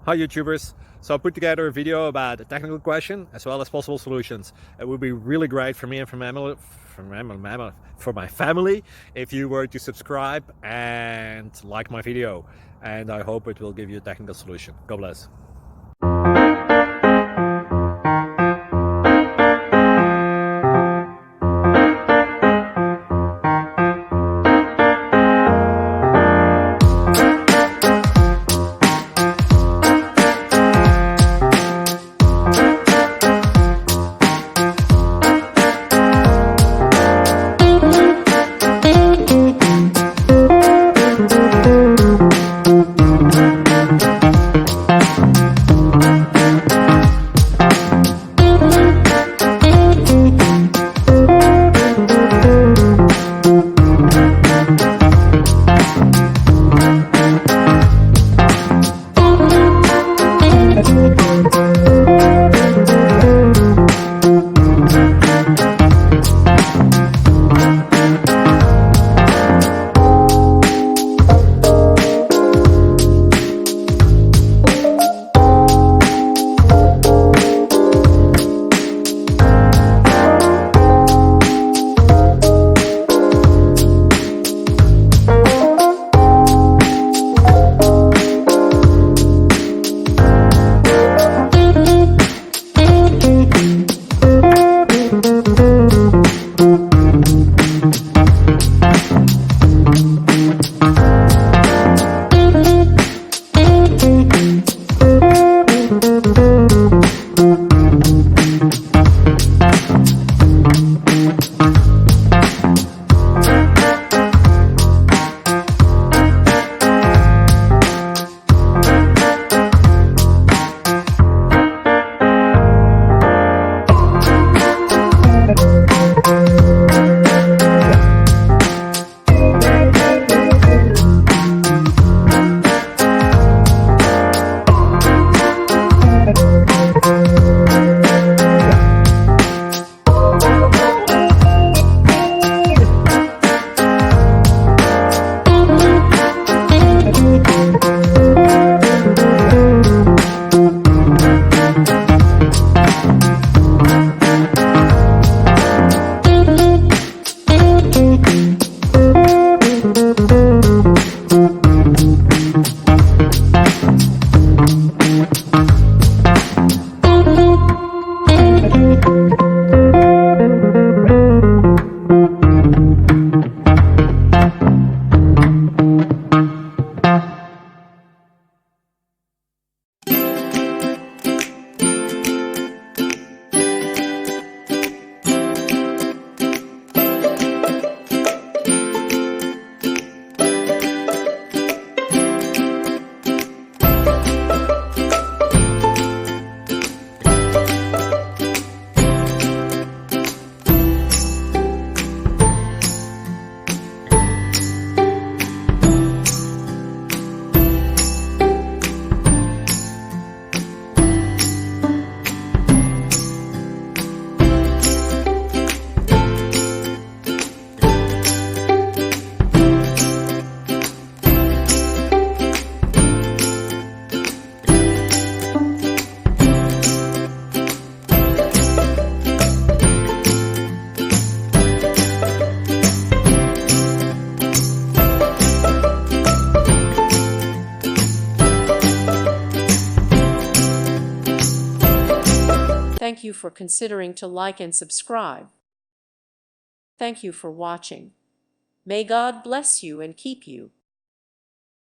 Hi YouTubers! So I put together a video about a technical question as well as possible solutions. It would be really great for me and for my family if you were to subscribe and like my video, and I hope it will give you a technical solution. God bless. Thank you for considering to like and subscribe. Thank you for watching. May God bless you and keep you.